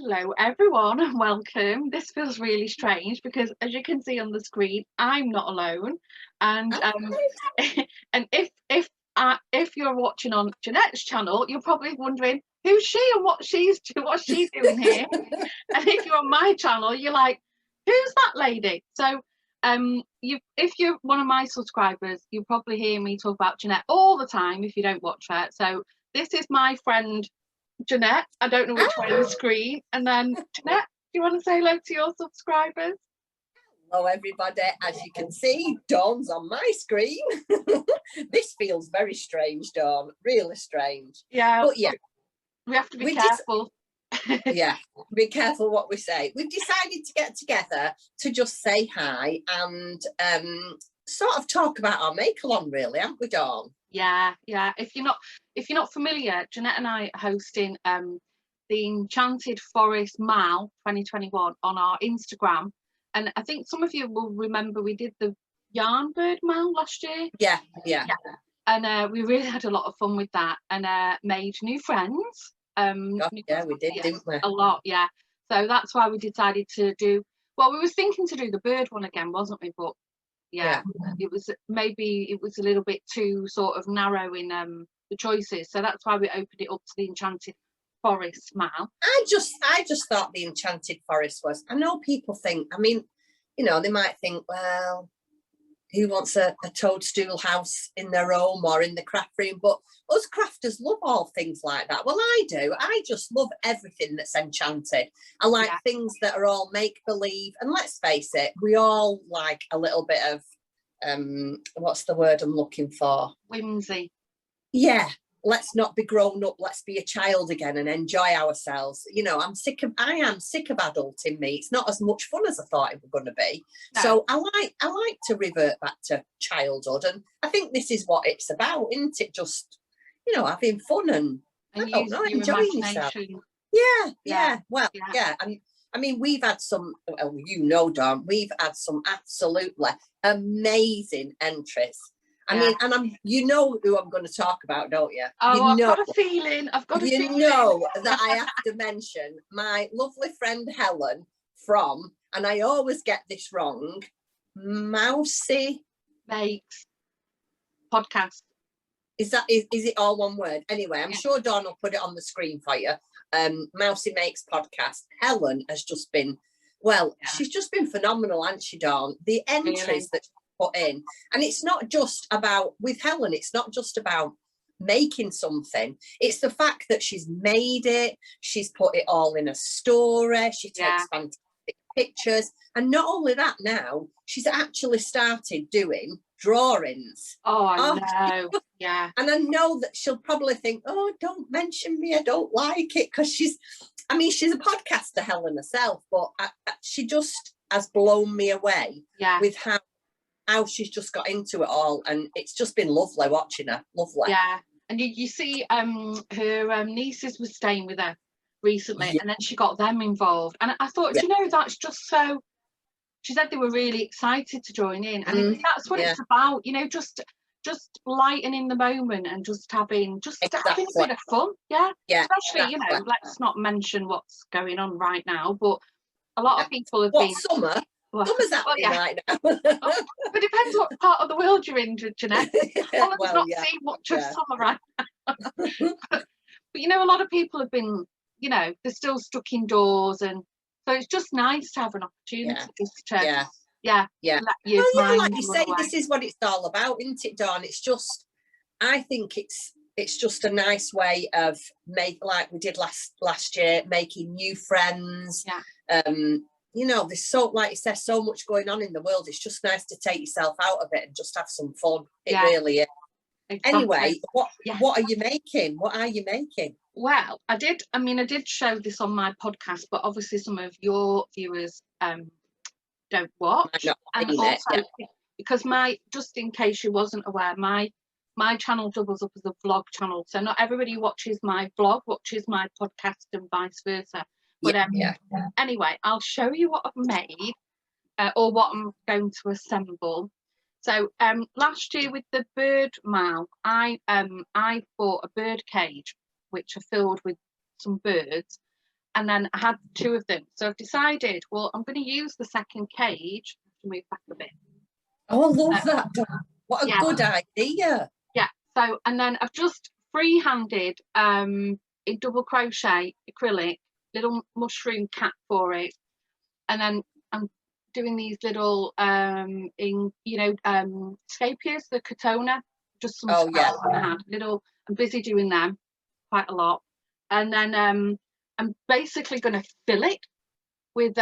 Hello everyone and welcome. This feels really strange because as you can see on the screen, I'm not alone. And and if you're watching on Jeanette's channel, you're probably wondering who's she and what's she doing here. And if you're on my channel, you're like, who's that lady? So if you're one of my subscribers, you'll probably hear me talk about Jeanette all the time if you don't watch her. So this is my friend Jeanette. I don't know which way on the screen. And then Jeanette, do you want to say hello to your subscribers? Hello everybody. As you can see, Dawn's on my screen. This feels very strange, Dawn. Really strange. Yeah. But yeah, we have to be careful. Yeah, be careful what we say. We've decided to get together to just say hi and sort of talk about our make-along, really, haven't we, Dawn? Yeah. If you're not familiar, Jeanette and I are hosting the Enchanted Forest Mal 2021 on our Instagram, and I think some of you will remember we did the Yarn Bird Mal last year. Yeah. And we really had a lot of fun with that, and made new friends. Yeah, we did, didn't we? A lot, yeah. So that's why we decided to do. Well, we were thinking to do the bird one again, wasn't we? But yeah. It was a little bit too sort of narrow in the choices, so that's why we opened it up to the Enchanted Forest Mal. I just thought the Enchanted Forest was. I know people think. I mean, you know, they might think, well, who wants a toadstool house in their home or in the craft room? But us crafters love all things like that. Well, I do. I just love everything that's enchanted. I like things that are all make-believe. And let's face it, we all like a little bit of, what's the word I'm looking for? Whimsy. Yeah. Let's not be grown up. Let's be a child again and enjoy ourselves. You know, I am sick of adulting me. It's not as much fun as I thought it was going to be. No. So I like to revert back to childhood, and I think this is what it's about, isn't it? Just, you know, having fun and I don't know, enjoying yourself. Yeah. Well, yeah. And I mean, we've had some. Well, you know, Dawn, we've had some absolutely amazing entries. I mean, and you know who I'm going to talk about, don't you? Oh, I've got a feeling. You know that I have to mention my lovely friend Helen from, and I always get this wrong, Mousiemakes Podcast. Is it all one word? Anyway, I'm sure Dawn will put it on the screen for you. Mousiemakes Podcast. Helen has just been, she's just been phenomenal, hasn't she, Dawn? The entries that put in, and it's not just about, with Helen, it's not just about making something, it's the fact that she's made it, she's put it all in a story, she takes fantastic pictures, and not only that, now she's actually started doing drawings. I know. Yeah. And I know that she'll probably think, oh, don't mention me, I don't like it, because she's a podcaster, Helen herself, but she just has blown me away with how she's just got into it all, and it's just been lovely watching her. Lovely. Yeah. And you see her nieces were staying with her recently, and then she got them involved, and I thought, you know, that's just so, she said they were really excited to join in, and that's what it's about, you know, just lightening the moment and just having a bit of fun. Especially, you know, let's not mention what's going on right now, but a lot of people have been summer's happening right now. It depends what part of the world you're in, Jeanette. Helen's not seen much of summer right now. But you know, a lot of people have been, you know, they're still stuck indoors, and so it's just nice to have an opportunity just to let you like you say, this is what it's all about, isn't it, Dawn? It's just, I think it's just a nice way of like we did last year, making new friends. You know, there's so, like you said, so much going on in the world. It's just nice to take yourself out of it and just have some fun. It really is. Exactly. Anyway, what are you making? What are you making? Well, I did show this on my podcast, but obviously some of your viewers don't watch. And also because just in case you wasn't aware, my channel doubles up as a vlog channel. So not everybody who watches my vlog watches my podcast and vice versa. But anyway, I'll show you what I've made, or what I'm going to assemble. So last year with the bird mal, I bought a bird cage which I filled with some birds, and then I had 2 of them. So I've decided, well, I'm going to use the second cage to move back a bit. Oh, I love that, Dawn. What a good idea. Yeah. So, and then I've just freehanded in double crochet acrylic little mushroom cap for it, and then I'm doing these little scapias, the Katona, just some scraps I had. I'm busy doing them quite a lot, and then I'm basically going to fill it with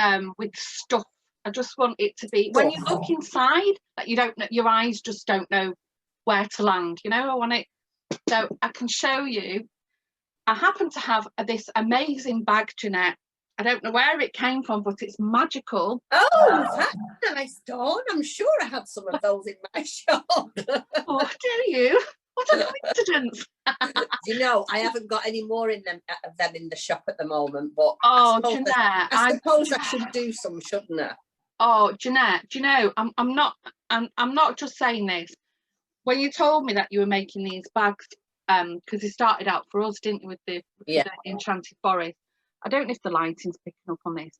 stuff. I just want it to be, when you look inside, that you don't know, your eyes just don't know where to land. I want it, so I can show you. I happen to have this amazing bag, Jeanette. I don't know where it came from, but it's magical. Oh, that's nice, Dawn. I'm sure I have some of those in my shop. Oh, do you? What a coincidence. I haven't got any more of them in the shop at the moment, but Jeanette, I suppose I should do some, shouldn't I? Oh, Jeanette, I'm not just saying this. When you told me that you were making these bags, because it started out for us, didn't you, with the Enchanted Forest. I don't know if the lighting's picking up on this.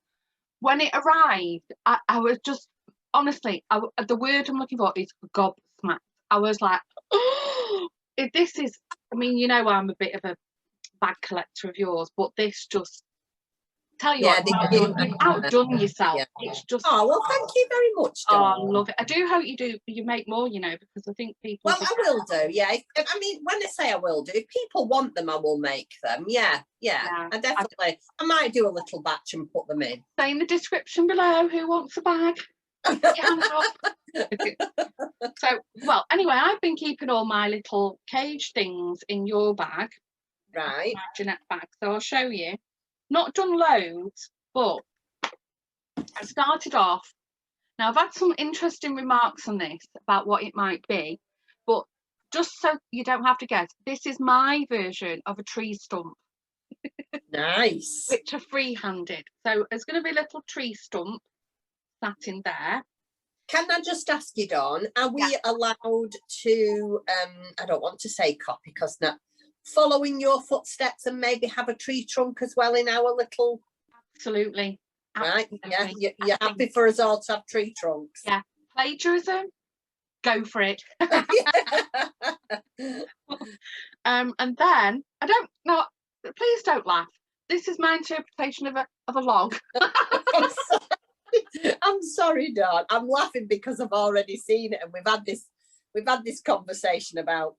When it arrived, I was just, honestly, the word I'm looking for is gobsmacked. I was like, oh, this is, I'm a bit of a bag collector of yours, but this just, tell you what, you've outdone yourself. Yeah. It's just. Oh, well, thank you very much, Dawn. Oh, I love it. I do hope you make more, because I think people. Well, I will do, yeah. When I say I will do, if people want them, I will make them. Yeah. I definitely. I might do a little batch and put them in. Say in the description below who wants a bag. So, well, anyway, I've been keeping all my little cage things in your bag. Right. My Jeanette bag. So I'll show you. Not done loads, but I started off. Now, I've had some interesting remarks on this about what it might be, but just so you don't have to guess, this is my version of a tree stump. Nice. Which are free-handed. So there's going to be a little tree stump sat in there. Can I just ask you, Dawn, are we allowed to, I don't want to say copy, because not following your footsteps and maybe have a tree trunk as well in our little. Absolutely. Right, yeah, you're happy for us all to have tree trunks. Yeah, plagiarism, go for it. And then I don't know. Please don't laugh. This is my interpretation of a log. I'm sorry, Dawn. I'm laughing because I've already seen it, and we've had this conversation about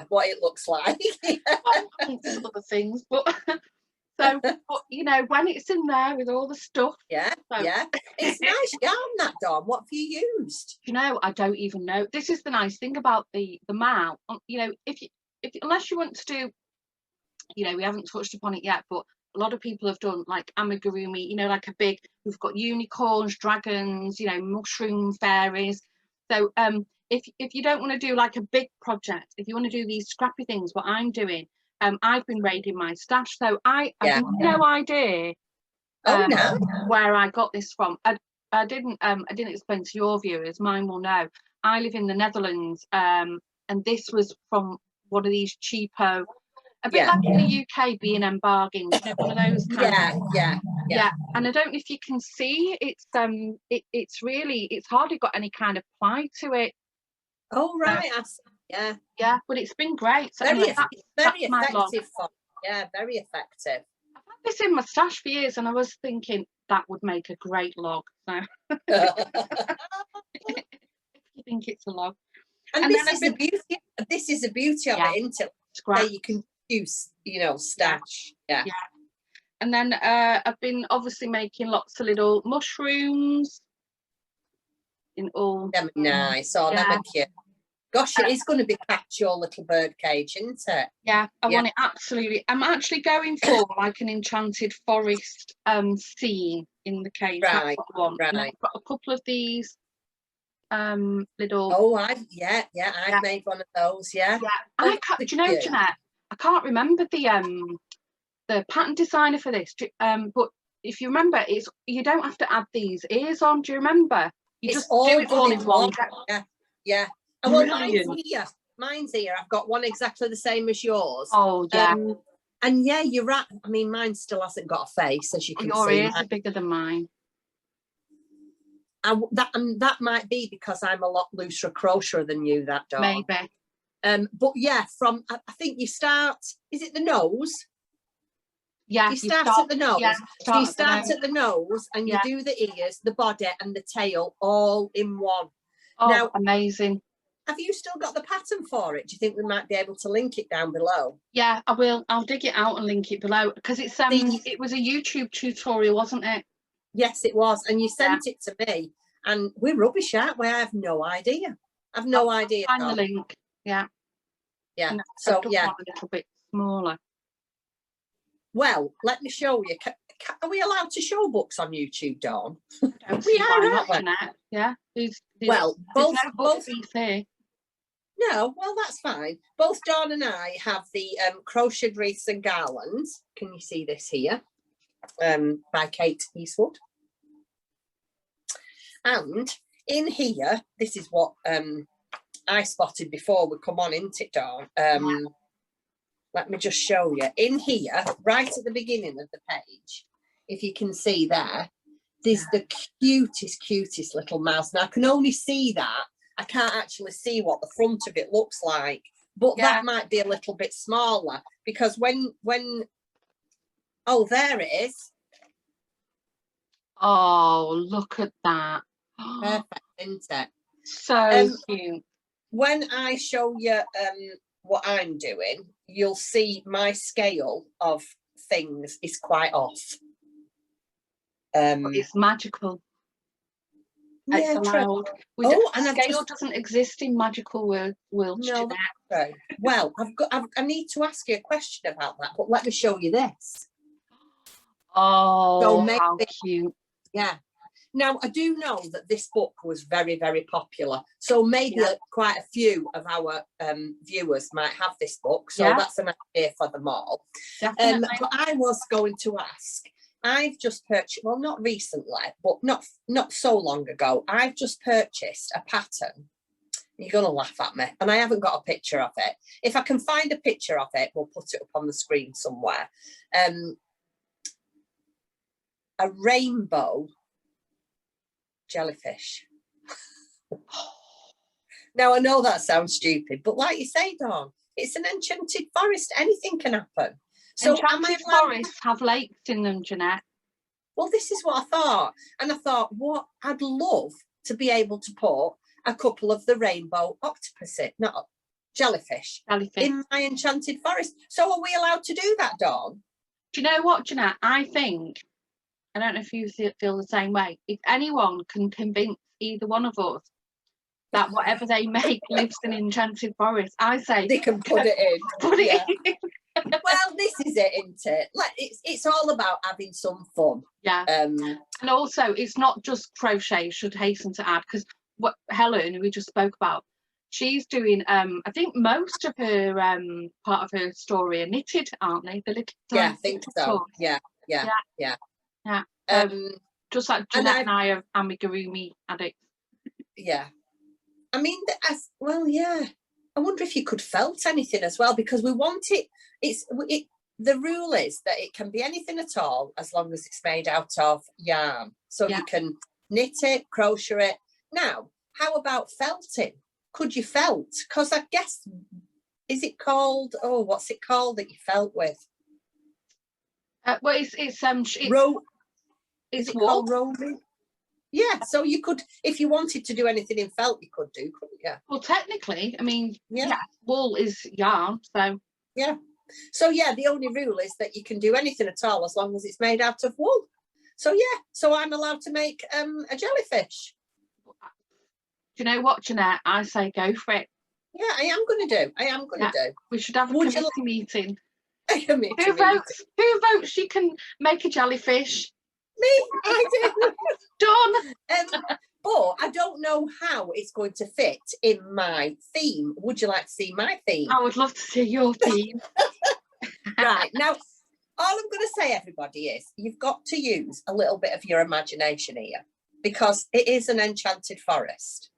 what it looks like. Other things, but. So, when it's in there with all the stuff. Yeah. It's nice yarn, that, Dawn. What have you used? I don't even know. This is the nice thing about the mount. If unless you want to do, we haven't touched upon it yet, but a lot of people have done like amigurumi, like a big, we've got unicorns, dragons, mushroom fairies. So if you don't want to do like a big project, if you want to do these scrappy things, what I'm doing, I've been raiding my stash, so I have no idea where I got this from. I didn't explain to your viewers. Mine will know. I live in the Netherlands, and this was from one of these cheapo, a bit like in the UK B&M bargains, one of those kind of. Yeah. And I don't know if you can see, it's really, it's hardly got any kind of ply to it. Oh right. Yeah, but it's been great. So very that's effective. Yeah, very effective. I've had this in my stash for years, and I was thinking that would make a great log. So if you think it's a log, and this is the beauty of it, isn't it? That you can use, stash. Yeah. And then I've been obviously making lots of little mushrooms in all. Them nice. Oh, them are cute. Gosh, it is going to be packed, your little bird cage, isn't it? Yeah, I want it absolutely. I'm actually going for like an enchanted forest scene in the cage. Right, that's what I want. right. And I've got a couple of these little. Oh, I've made one of those. Yeah. I can't. Do you know, Jeanette? I can't remember the pattern designer for this. But if you remember, you don't have to add these ears on. Do you remember? You just do it all in one. Yeah. Well, mine's here. I've got one exactly the same as yours. Oh, yeah. And yeah, you're right. I mean, mine still hasn't got a face, as you can Your see. ears are bigger than mine. That might be because I'm a lot looser crocheter than you, that Dawn. Maybe. But yeah, I think you start, is it the nose? Yeah. You start at the nose. Yeah, So you start at the nose and you do the ears, the body and the tail all in one. Oh, now, amazing. Have you still got the pattern for it? Do you think we might be able to link it down below? Yeah, I will. I'll dig it out and link it below because it's it was a YouTube tutorial, wasn't it? Yes, it was. And you sent it to me. And we're rubbish, aren't we? I have no idea. I've no idea. Find the link. Yeah. Yeah. So yeah. A little bit smaller. Well, let me show you. Are we allowed to show books on YouTube, Dawn? We are, aren't we? Yeah. Both here. No, well, that's fine. Both Dawn and I have the Crocheted Wreaths and Garlands. Can you see this here? By Kate Eastwood. And in here, this is what I spotted before we come on into it, Dawn. Let me just show you. In here, right at the beginning of the page, if you can see there, there's the cutest little mouse. Now, I can only see that. I can't actually see what the front of it looks like. But that might be a little bit smaller because when oh, there it is. Oh, look at that. Perfect, isn't it? So cute. When I show you what I'm doing, you'll see my scale of things is quite off. It's magical. Yeah, it's allowed. And scale doesn't exist in magical worlds. No, right. Well, I need to ask you a question about that, but let me show you this. Oh, how cute. Yeah. Now, I do know that this book was very, very popular. So maybe quite a few of our viewers might have this book. So that's an idea for them all. But I was going to ask, I've just purchased, well, not recently, but not so long ago, I've just purchased a pattern. You're going to laugh at me. And I haven't got a picture of it. If I can find a picture of it, we'll put it up on the screen somewhere. A rainbow jellyfish. Now, I know that sounds stupid, but like you say, Dawn, it's an enchanted forest. Anything can happen. So enchanted forests have lakes in them, Jeanette. Well, this is what I thought. And I thought, I'd love to be able to put a couple of the rainbow jellyfish in my enchanted forest. So are we allowed to do that, Dawn? Do you know what, Jeanette? I think, I don't know if you feel the same way, if anyone can convince either one of us that whatever they make lives in enchanted forest, I say they can put it in. Put it in. Well, this is it, isn't it? Like it's all about having some fun. Yeah. And also, it's not just crochet. Should hasten to add, because what Helen, who we just spoke about, she's doing. I think most of her part of her story are knitted, aren't they? The little I think so. Yeah. Just like Jeanette and I are amigurumi addicts. Yeah. I mean, I wonder if you could felt anything as well, because we want it. The rule is that it can be anything at all as long as it's made out of yarn. So you can knit it, crochet it. Now, how about felting? Could you felt? Because I guess, is it called? Oh, what's it called that you felt with? Well, it's called roaming. Yeah, so you could, if you wanted to do anything in felt, you could do, couldn't you? Well, technically, I mean, wool is yarn, so. Yeah. So, the only rule is that you can do anything at all as long as it's made out of wool. So, so I'm allowed to make a jellyfish. Do you know what, Jeanette? I say go for it. Yeah, I am going to do. We should have a committee meeting. Who votes you can make a jellyfish? Me, I do. Done. But I don't know how it's going to fit in my theme. Would you like to see my theme? I would love to see your theme. Right, now, all I'm going to say, everybody, is you've got to use a little bit of your imagination here, because it is an enchanted forest.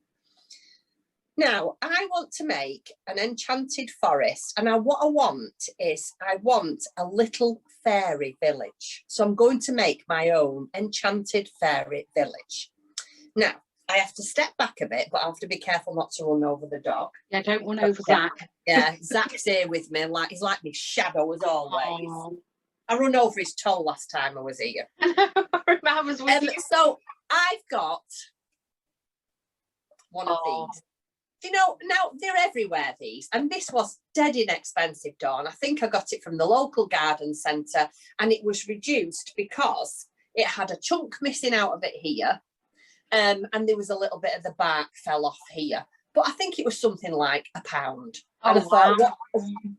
Now, I want to make an enchanted forest, and what I want is I want a little fairy village. So I'm going to make my own enchanted fairy village. Now, I have to step back a bit, but I have to be careful not to run over the dog. Yeah, don't run over Zach. Yeah, Zach's here with me. He's like my shadow as always. Oh. I run over his toe last time I was here. I was with you. So I've got one of these. You know, now they're everywhere, these. And this was dead inexpensive, Dawn. I think I got it from the local garden centre, and it was reduced because it had a chunk missing out of it here. And there was a little bit of the bark fell off here. But I think it was something like £1. And I thought, what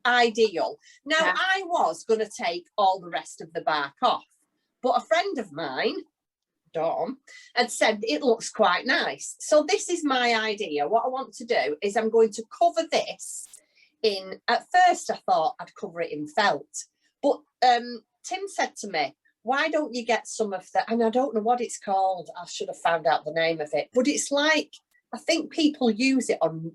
ideal. Now, I was going to take all the rest of the bark off. But a friend of mine, Dawn, had said it looks quite nice. So this is my idea. What I want to do is I'm going to cover this in, at first I thought I'd cover it in felt. But Tim said to me, why don't you get some of the, and I don't know what it's called. I should have found out the name of it. But it's like, I think people use it on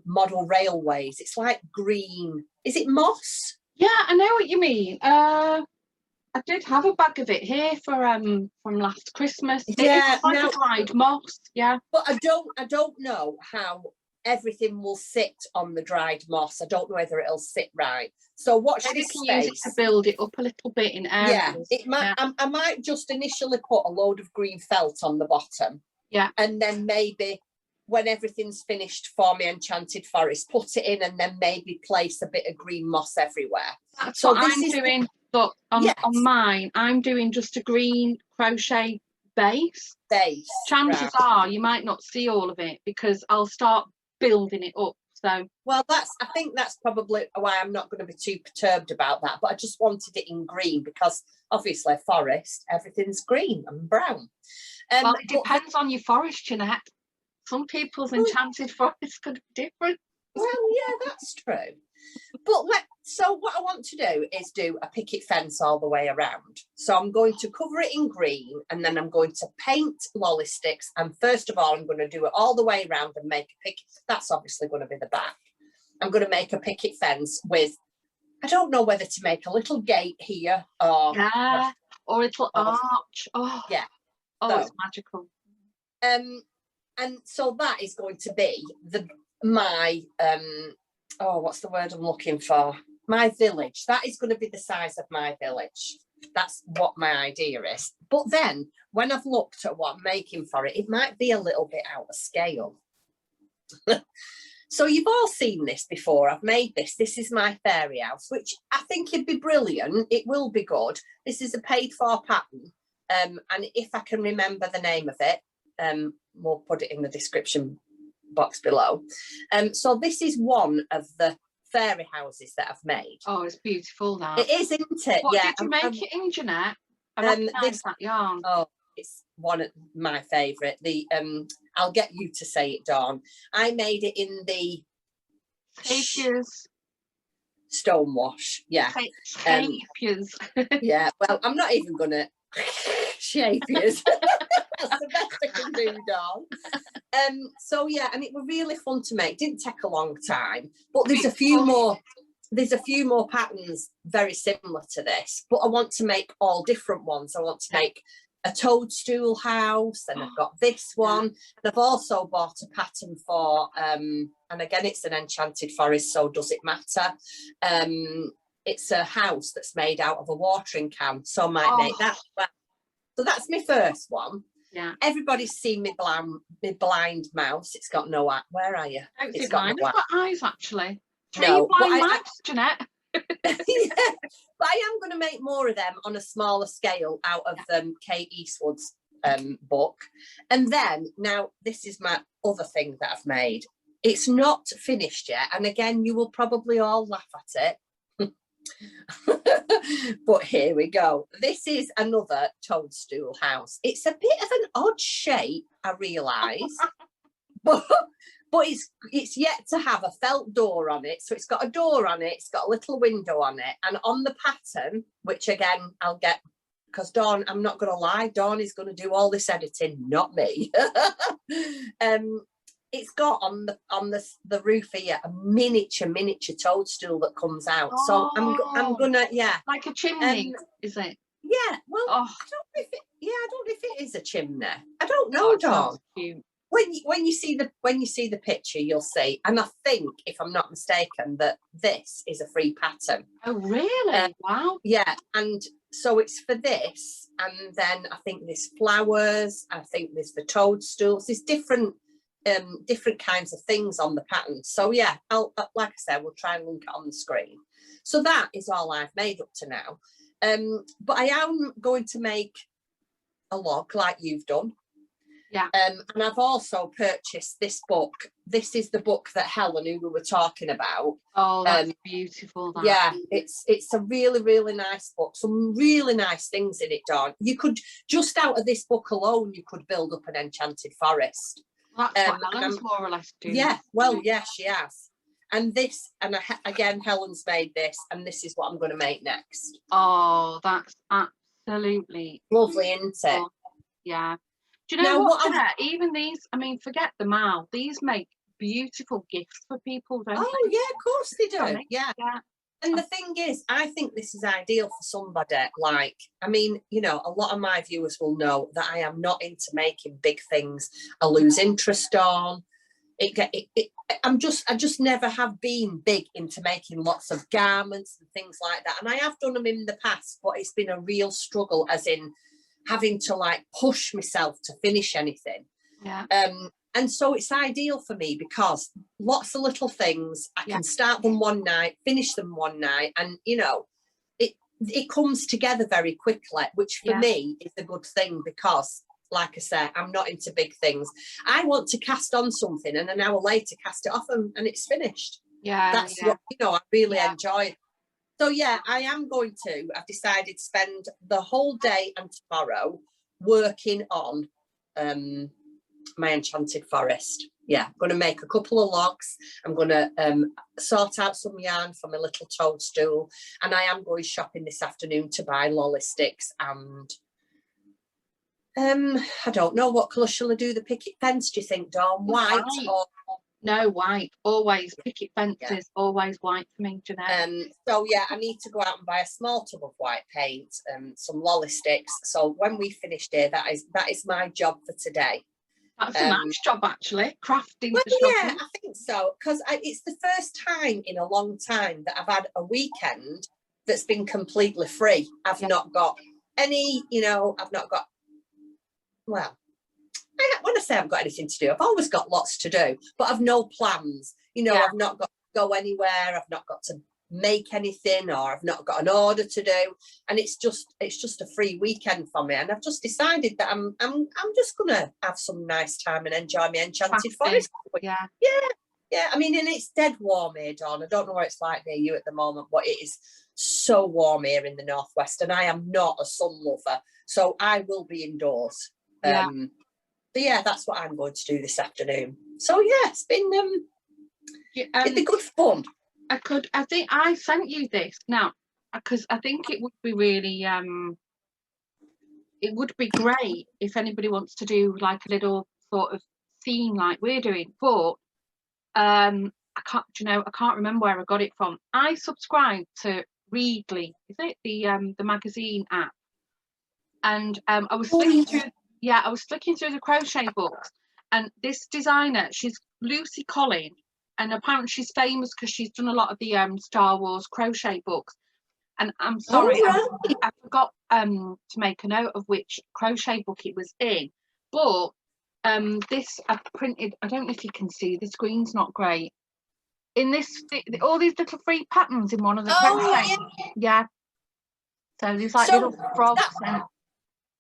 model railways. It's like green. Is it moss? Yeah, I know what you mean. I did have a bag of it here from last Christmas. Yeah, it's like a dried moss. Yeah, but I don't know how everything will sit on the dried moss. I don't know whether it'll sit right. So watch this space. You can use it to build it up a little bit in areas. Yeah, it might. Yeah. I might just initially put a load of green felt on the bottom. Yeah, and then maybe when everything's finished for my enchanted forest, put it in, and then maybe place a bit of green moss everywhere. That's what I'm doing. But on mine, I'm doing just a green crochet base. Chances are you might not see all of it because I'll start building it up. So well, I think that's probably why I'm not going to be too perturbed about that. But I just wanted it in green because obviously forest, everything's green and brown. Well, it depends on your forest, Jeanette. Some people's enchanted forest could be different. Well, yeah, that's true. But so what I want to do is do a picket fence all the way around. So I'm going to cover it in green, and then I'm going to paint lolly sticks. And first of all, I'm going to do it all the way around and make a picket. That's obviously going to be the back. I'm going to make a picket fence with, I don't know whether to make a little gate here or a little arch. Oh, yeah. Oh, so, it's magical. And so that is going to be my what's the word I'm looking for? My village. That is going to be the size of my village. That's what my idea is. But then when I've looked at what I'm making for it, it might be a little bit out of scale. So you've all seen this before. I've made this. This is my fairy house, which I think it'd be brilliant. It will be good. This is a paid for pattern. And if I can remember the name of it, we'll put it in the description box below. So this is one of the fairy houses that I've made. Oh, it's beautiful, that. It is, isn't it? What did you make it in, Jeanette? I recognise that yarn. Oh, it's one of my favourite. I'll get you to say it, Dawn. I made it in the stonewash. Yeah. Shapiers. Yeah. Well, I'm not even gonna shapiers. That's the best I can do, Dawn. So yeah, and it was really fun to make. Didn't take a long time, but there's a few more patterns very similar to this, but I want to make all different ones. I want to make a toadstool house, and I've got this one, and I've also bought a pattern for and again it's an enchanted forest, so does it matter? It's a house that's made out of a watering can, so I might make that. So that's my first one. Yeah. Everybody's seen me blind mouse. It's got no eye. Where are you? It's got eyes, actually. No, blind mice, Jeanette. Yeah, but I am going to make more of them on a smaller scale out of Kate Eastwood's book. And then now this is my other thing that I've made. It's not finished yet, and again you will probably all laugh at it. But here we go. This is another toadstool house. It's a bit of an odd shape, I realise, but it's yet to have a felt door on it. So it's got a door on it, it's got a little window on it, and on the pattern, which again I'll get, because Dawn, I'm not going to lie, Dawn is going to do all this editing, not me. it's got on the roof here a miniature toadstool that comes out. Oh, so I'm gonna like a chimney, is it? Yeah, well, I don't know if it is a chimney. I don't know, Dawn. Cute. When you see the picture, you'll see, and I think, if I'm not mistaken, that this is a free pattern. Oh, really? Wow. Yeah, and so it's for this, and then I think there's flowers. I think there's the toadstools. There's different kinds of things on the pattern. So yeah, I'll, like I said, we'll try and link it on the screen. So that is all I've made up to now. But I am going to make a log like you've done. Yeah. And I've also purchased this book. This is the book that Helen, who we were talking about. Oh, that's beautiful. That. Yeah, it's a really, really nice book. Some really nice things in it, Dawn. You could, just out of this book alone, you could build up an enchanted forest. That's what Helen's more or less doing. Yeah, well, yeah, she has. And this, and again, Helen's made this, and this is what I'm going to make next. Oh, that's absolutely lovely, isn't it? Yeah. Do you know what? Even these, I mean, forget the mal. These make beautiful gifts for people, don't they? Oh, yeah, of course they do. Yeah. Yeah. And the thing is, I think this is ideal for somebody like, I mean, you know, a lot of my viewers will know that I am not into making big things. I lose interest on. I just never have been big into making lots of garments and things like that. And I have done them in the past, but it's been a real struggle, as in having to like push myself to finish anything. Yeah. And so it's ideal for me because lots of little things, I can start them one night, finish them one night, and you know, it comes together very quickly, which for me is a good thing because, like I said, I'm not into big things. I want to cast on something and an hour later cast it off and it's finished. Yeah. That's what, you know, I really enjoy. So yeah, I've decided to spend the whole day and tomorrow working on my enchanted forest. Yeah, I'm going to make a couple of logs. I'm going to sort out some yarn for my little toadstool, and I am going shopping this afternoon to buy lolly sticks and I don't know, what colour shall I do the picket fence, do you think, Dawn? White or... No, white. Always. Picket fences, always white for me, Jeanette. So yeah, I need to go out and buy a small tub of white paint, some lolly sticks. So when we finish here, that is my job for today. That's a nice job, actually, crafting. Well, yeah, I think so, because it's the first time in a long time that I've had a weekend that's been completely free. I've not got any, you know, well, when I say I've got anything to do, I've always got lots to do, but I've no plans. You know, I've not got to go anywhere. I've not got to make anything, or I've not got an order to do, and it's just a free weekend for me. And I've just decided that I'm just gonna have some nice time and enjoy my enchanted forest. Yeah. I mean, and it's dead warm here, Dawn. I don't know what it's like near you at the moment, but it is so warm here in the northwest, and I am not a sun lover, so I will be indoors. So yeah, that's what I'm going to do this afternoon. So yeah, it's been good fun. I think I sent you this now because I think it would be really it would be great if anybody wants to do like a little sort of theme like we're doing, but I can't remember where I got it from. I subscribe to Readly, is it the magazine app? And I was flicking through the crochet books, and this designer, she's Lucy Collin, and apparently she's famous because she's done a lot of the Star Wars crochet books. And I'm sorry, I forgot to make a note of which crochet book it was in, but this I've printed. I don't know if you can see, the screen's not great. In this, all these little free patterns in one of the crochet. Yeah. So there's like little frogs.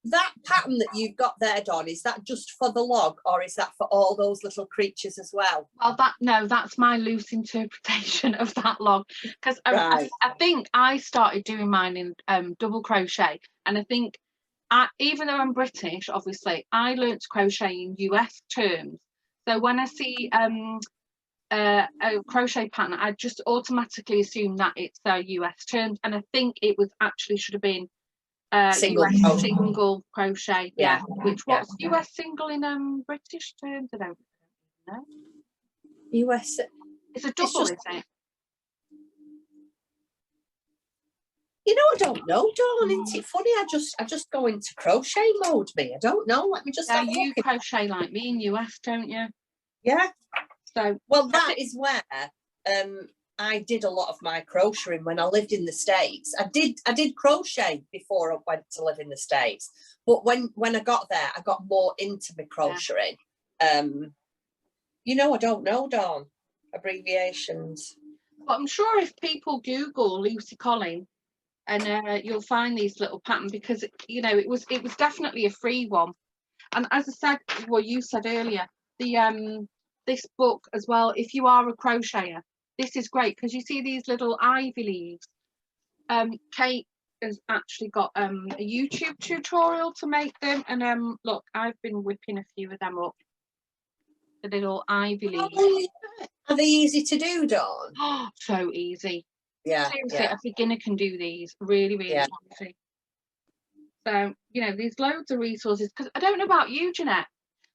That pattern that you've got there, Dawn, is that just for the log, or is that for all those little creatures as well? Well, that's my loose interpretation of that log, because I think I started doing mine in double crochet, and I think even though I'm British, obviously, I learnt to crochet in US terms. So when I see a crochet pattern, I just automatically assume that it's US terms, and I think it was actually should have been single crochet, which what's US single in British terms? I don't No. USA. It's a double, is it? You know, I don't know, Dawn. Isn't it funny? I just go into crochet mode. Me, I don't know. Let me just. Yeah, you crochet like me in US, don't you? Yeah. So well, that is where I did a lot of my crocheting when I lived in the States. I did crochet before I went to live in the States, but when I got there, I got more into my crocheting. You know, I don't know, Dawn, abbreviations. But I'm sure if people Google Lucy Collin, and you'll find these little patterns, because you know it was definitely a free one. And as I said, well, you said earlier, the this book as well, if you are a crocheter, this is great, because you see these little ivy leaves. Kate has actually got a YouTube tutorial to make them, and look, I've been whipping a few of them up, the little ivy leaves. Are they easy to do, Dawn? Oh, so easy. Yeah, seriously, a beginner can do these really easy. So, you know, there's loads of resources, because I don't know about you, Jeanette.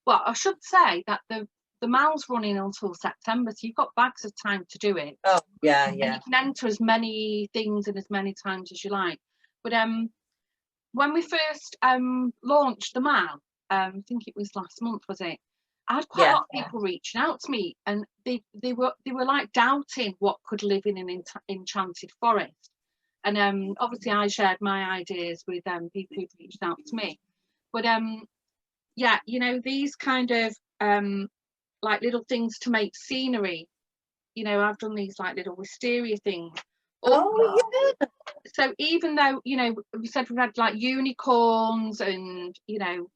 Well, I should say that the Mal's running until September, so you've got bags of time to do it. Oh, yeah. And you can enter as many things in as many times as you like. But when we first launched the Mal, I think it was last month, was it? I had quite a lot of people reaching out to me, and they were like doubting what could live in an enchanted forest. And obviously I shared my ideas with people who've reached out to me. But yeah, you know, these kind of like little things to make scenery. You know, I've done these like little wisteria things. So even though, you know, we said we had like unicorns, and you know,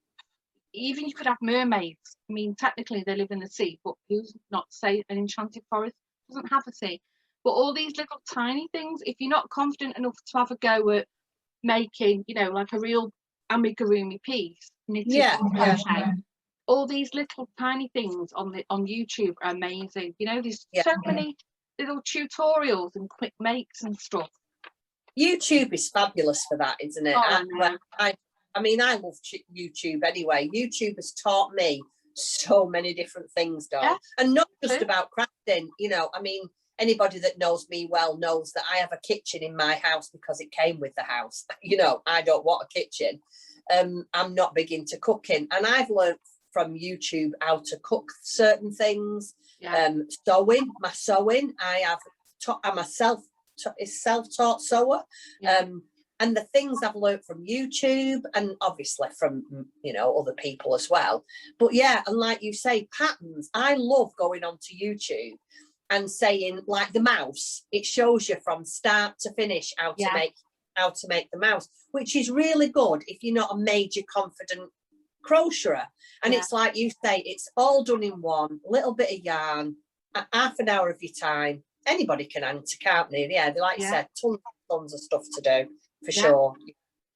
even you could have mermaids. I mean, technically they live in the sea, but who's not to say an enchanted forest doesn't have a sea? But all these little tiny things, if you're not confident enough to have a go at making, you know, like a real amigurumi piece, knitted crochet, all these little tiny things on YouTube are amazing. You know, there's so many little tutorials and quick makes and stuff. YouTube is fabulous for that, isn't it? I mean, I love YouTube anyway. YouTube has taught me so many different things, Dawn. And not just about crafting, you know. I mean, anybody that knows me well knows that I have a kitchen in my house because it came with the house. You know, I don't want a kitchen. I'm not big into cooking, and I've learned from YouTube how to cook certain things. Sewing, my sewing, I'm a self-taught sewer. And the things I've learned from YouTube, and obviously from, you know, other people as well. But yeah, and like you say, patterns. I love going onto YouTube and saying, like the mouse, it shows you from start to finish how to make the mouse, which is really good if you're not a major confident crocheter. And it's like you say, it's all done in one little bit of yarn, half an hour of your time. Anybody can enter, can't they? Yeah, they like you said, tons of stuff to do. For sure.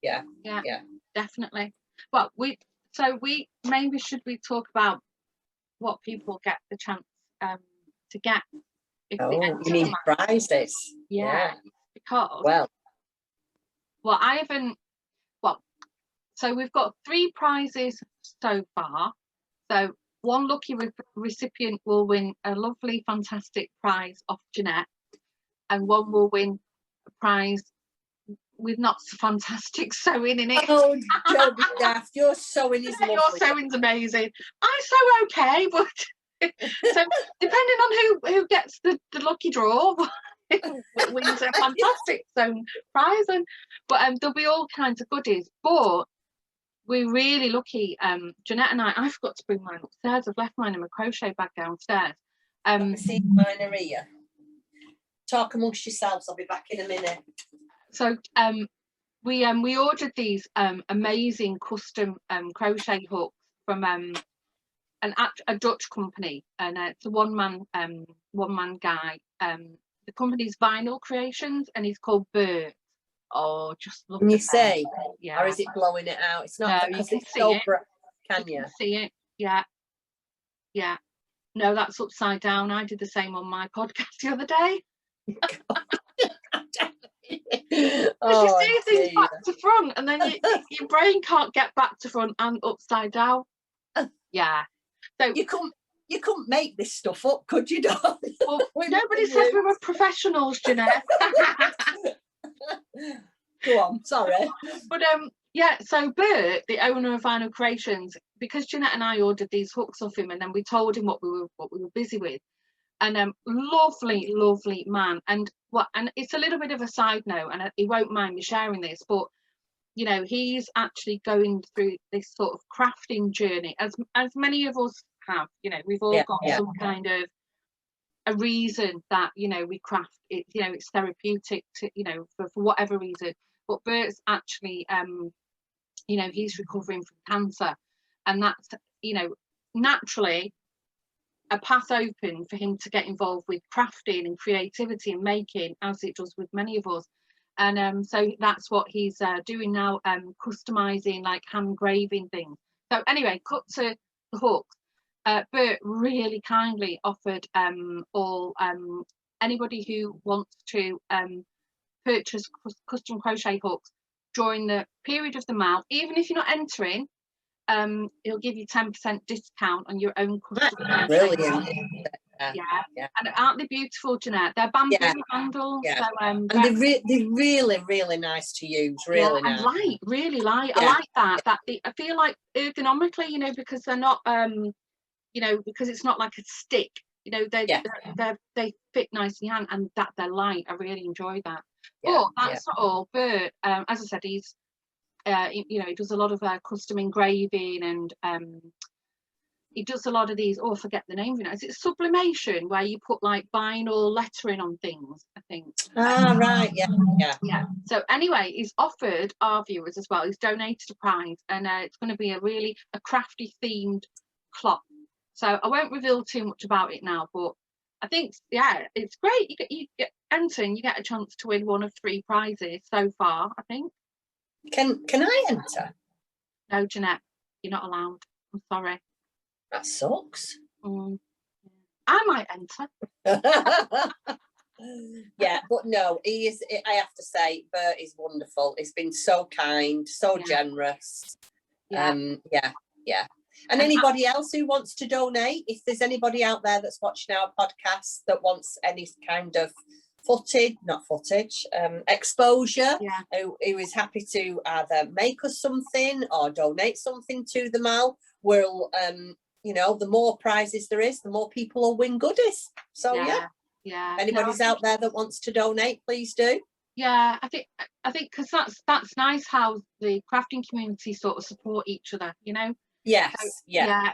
Yeah, definitely. Well, we maybe should we talk about what people get the chance to get if they enter. You mean prizes? Because well I haven't so we've got 3 prizes so far. So one lucky recipient will win a lovely fantastic prize off Jeanette, and one will win a prize with not so fantastic sewing in it. Oh, don't be daft. Your sewing is lovely. Your sewing's amazing. I sew okay, but so depending on who gets the lucky draw wins a fantastic sewn prize. But there'll be all kinds of goodies. But we're really lucky. Jeanette and I forgot to bring mine upstairs. I've left mine in my crochet bag downstairs. See, mine are here. Talk amongst yourselves. I'll be back in a minute. So we ordered these amazing custom crochet hooks from a Dutch company, and it's a one man guy. The company's Vinyl Creations, and he's called Bert. Oh, just look. Can you see? Or is it blowing it out? It's not because it's so bright. Can you? See it? Yeah. No, that's upside down. I did the same on my podcast the other day. You see things back to front, and then your brain can't get back to front and upside down. Yeah. So you couldn't make this stuff up, could you, Dawn? Well, nobody said we were professionals, Jeanette. Go on, sorry. But yeah, so Bert, the owner of Vinyl Creations, because Jeanette and I ordered these hooks off him, and then we told him what we were busy with, and lovely man, and it's a little bit of a side note, and he won't mind me sharing this, but you know, he's actually going through this sort of crafting journey, as many of us have. You know, we've all got some kind of a reason that, you know, we craft it, you know, it's therapeutic to, you know, for whatever reason. But Bert's actually you know, he's recovering from cancer, and that's, you know, naturally a path open for him to get involved with crafting and creativity and making, as it does with many of us. And so that's what he's doing now, customizing, like hand engraving things. So anyway, cut to the hooks. Bert really kindly offered all anybody who wants to purchase custom crochet hooks during the period of the mail, even if you're not entering, he'll give you 10% discount on your own custom. Brilliant. Yeah. And aren't they beautiful, Jeanette? They're bamboo handles. Yeah. So, and they're really nice to use. Really nice. And light, really light. I like that. I feel like ergonomically, you know, because they're not, you know, because it's not like a stick. You know, they fit nice in your hand, and that they're light. I really enjoy that. But that's not all. Bert, as I said, he's, you know, he does a lot of custom engraving, and he does a lot of these. Oh, I forget the name. You know, is it sublimation, where you put like vinyl lettering on things? I think. Ah, right. Yeah. So anyway, he's offered our viewers as well. He's donated a prize, and it's going to be a crafty themed cloth. So I won't reveal too much about it now, but I think, it's great. You get enter, and you get a chance to win one of 3 prizes so far, I think. Can I enter? No, Jeanette, you're not allowed. I'm sorry. That sucks. I might enter. Yeah, but no, he is. I have to say, Bert is wonderful. He's been so kind, so generous. Yeah. And anybody else who wants to donate, if there's anybody out there that's watching our podcast that wants any kind of exposure, who is happy to either make us something or donate something to the Mal, we'll, you know, the more prizes there is, the more people will win goodies. So if anybody's out there that wants to donate, please do. Yeah, I think because that's nice how the crafting community sort of support each other, you know. Yes. So,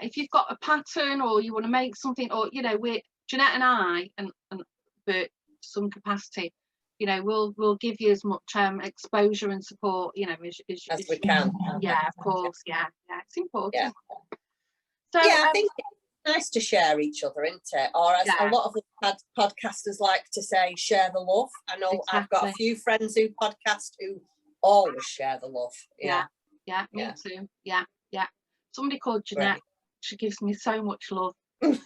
if you've got a pattern, or you want to make something, or, you know, we're Jeanette and I and Bert, some capacity, you know, we'll give you as much exposure and support, you know, as we can. Yeah, of course. Yeah, it's important. Yeah. So I think it's nice to share each other, isn't it? Or as a lot of podcasters like to say, share the love. I know I've got a few friends who podcast who always share the love. Me too. Yeah. Somebody called Jeanette. She gives me so much love. Even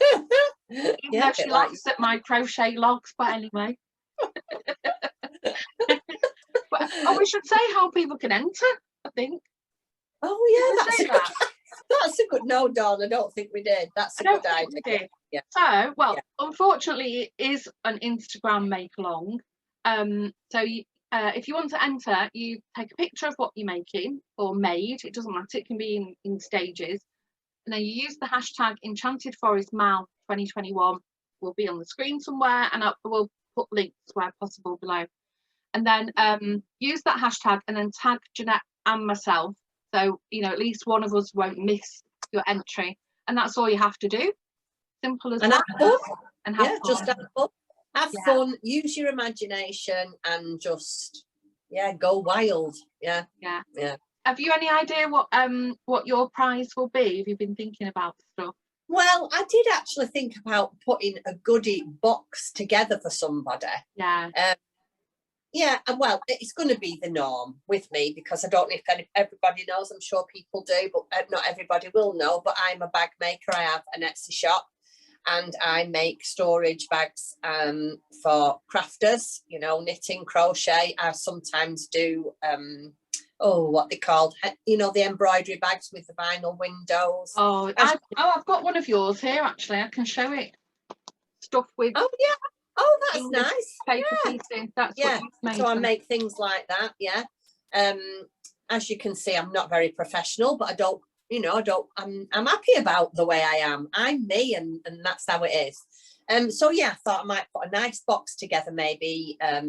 though she laughs at my crochet logs, but anyway. But we should say how people can enter, I think. Oh yeah, that's a good. No, Dawn, I don't think we did. That's a good idea. Yeah. So, unfortunately, it is an Instagram make along. So if you want to enter, you take a picture of what you're making or made. It doesn't matter. It can be in stages. And then you use the hashtag Enchanted Forest Mal 2021. Will be on the screen somewhere, and we'll put links where possible below. And then use that hashtag and then tag Jeanette and myself. So, you know, at least one of us won't miss your entry. And that's all you have to do. Simple as that. And have fun. Just have fun. Have fun, use your imagination, and just go wild. Yeah. Have you any idea what your prize will be? Have you been thinking about stuff? Well, I did actually think about putting a goodie box together for somebody. Well, it's going to be the norm with me, because I don't know if everybody knows. I'm sure people do, but not everybody will know. But I'm a bag maker. I have an Etsy shop, and I make storage bags for crafters, you know, knitting, crochet. I sometimes do what they called, you know, the embroidery bags with the vinyl windows. Oh, I've got one of yours here, actually. I can show it. Stuff with... Oh, yeah. Oh, that's nice. Paper pieces. That's what you've made. So I make things like that, yeah. As you can see, I'm not very professional, but I'm happy about the way I am. I'm me, and that's how it is. So yeah, I thought I might put a nice box together, maybe a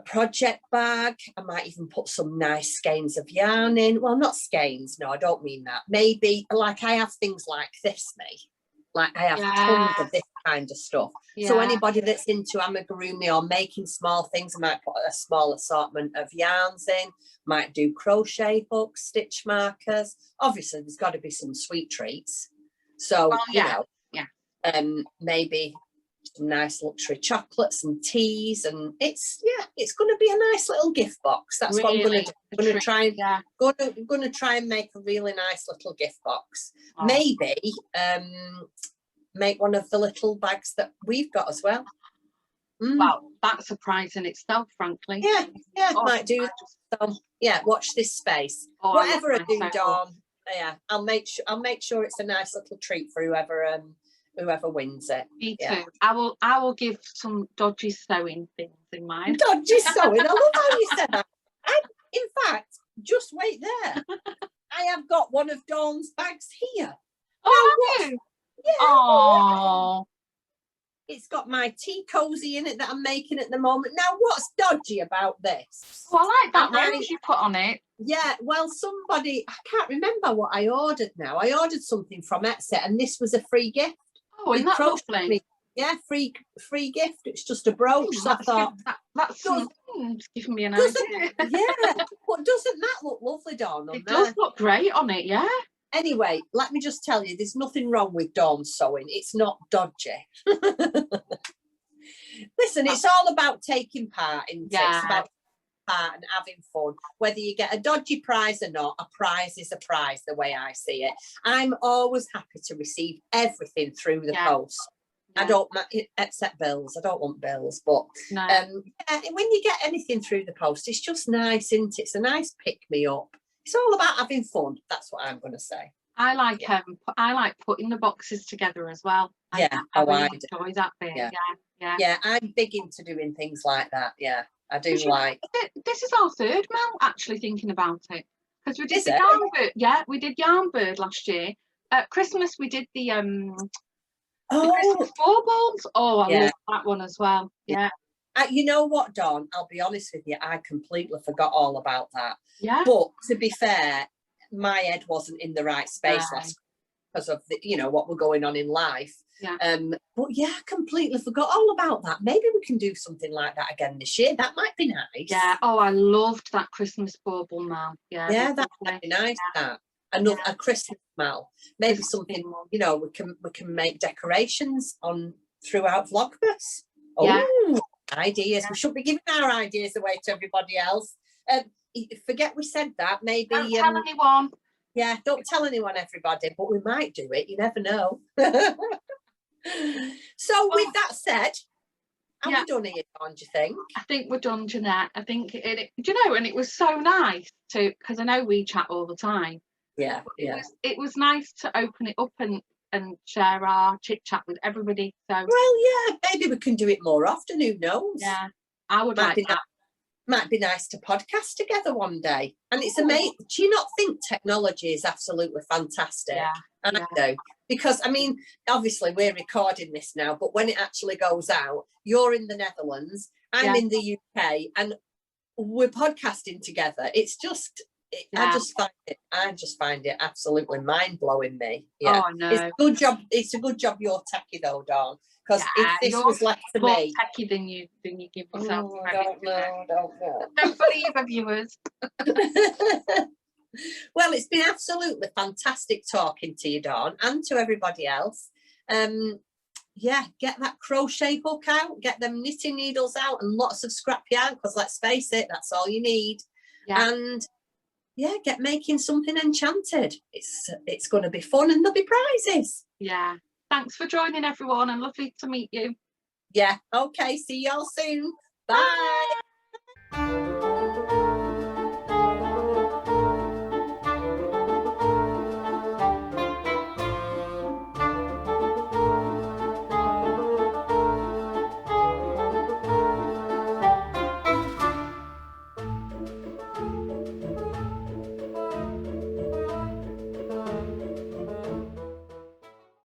project bag. I might even put some nice skeins of yarn in. Well, not skeins, no, I don't mean that. Maybe, like, I have things like this, like I have tons of this kind of stuff. So anybody that's into amigurumi or making small things, I might put a small assortment of yarns in, might do crochet hooks, stitch markers. Obviously, there's got to be some sweet treats. So, maybe some nice luxury chocolates and teas, and it's going to be a nice little gift box. That's really what I'm going to try and going to try and make a really nice little gift box. Oh. Maybe make one of the little bags that we've got as well. Wow, that's a prize in itself, frankly. Might do. So watch this space. Whatever I do, Dawn. Yeah, I'll make sure it's a nice little treat for whoever wins it. Me too. I will give some dodgy sewing things in mind. Dodgy sewing. I love how you said that. In fact, just wait there. I have got one of Dawn's bags here. Oh, have you? Yeah. Oh. It's got my tea cozy in it that I'm making at the moment. Now, what's dodgy about this? Well, I like that rose you put on it. Yeah, well, somebody, I can't remember what I ordered now. I ordered something from Etsy, and this was a free gift. Oh, isn't that lovely? Yeah, free gift. It's just a brooch. So I thought that's giving me an idea. Yeah, but doesn't that look lovely, Dawn? It does look great on it, yeah. Anyway, let me just tell you, there's nothing wrong with Dawn's sewing. It's not dodgy. Listen, it's all about taking part, isn't it? It's about part and having fun. Whether you get a dodgy prize or not, a prize is a prize, the way I see it. I'm always happy to receive everything through the post. I don't, except bills. I don't want bills, but when you get anything through the post, it's just nice, isn't it? It's a nice pick-me-up. It's all about having fun. That's what I'm going to say. I like putting the boxes together as well. I really enjoy that bit. Yeah, I'm big into doing things like that. Yeah, I do like. This is our third Mel, actually, thinking about it, because we did the yarn bird. Yeah, we did yarn bird last year. At Christmas, we did the Christmas baubles. Oh, I love that one as well. Yeah. You know what, Dawn? I'll be honest with you. I completely forgot all about that. Yeah. But to be fair, my head wasn't in the right space last because of what we're going on in life. Yeah. But yeah, I completely forgot all about that. Maybe we can do something like that again this year. That might be nice. Yeah. Oh, I loved that Christmas bauble, Mal. Yeah. Yeah, that might be nice. That a Christmas Mal. Maybe something. We can make decorations on throughout Vlogmas. Oh. Ideas. We shouldn't be giving our ideas away to everybody else. Forget we said that. Maybe don't tell anyone. Yeah, don't tell anyone, everybody. But we might do it. You never know. So, with that said, are we done here, Dawn, do you think? I think we're done, Jeanette. I think and it was so nice because I know we chat all the time. Yeah, It was nice to open it up and share our chit chat with everybody. So maybe we can do it more often. Who knows? Yeah, I would like that. Might be nice to podcast together one day. And it's amazing. Do you not think technology is absolutely fantastic? Yeah, I do. Because obviously we're recording this now, but when it actually goes out, you're in the Netherlands, I'm in the UK, and we're podcasting together. It's just. I just find it absolutely mind-blowing me. Yeah. Oh, I know. It's a good job you're techie though, Dawn. Because if this was left to more me, techie than you give yourself credit. Don't know. Don't believe our viewers. Well, it's been absolutely fantastic talking to you, Dawn, and to everybody else. Get that crochet hook out, get them knitting needles out, and lots of scrap yarn. Because let's face it, that's all you need. Yeah. And get making something enchanted. It's going to be fun, and there'll be prizes. Yeah. Thanks for joining, everyone, and lovely to meet you. Yeah. Okay. See y'all soon. Bye.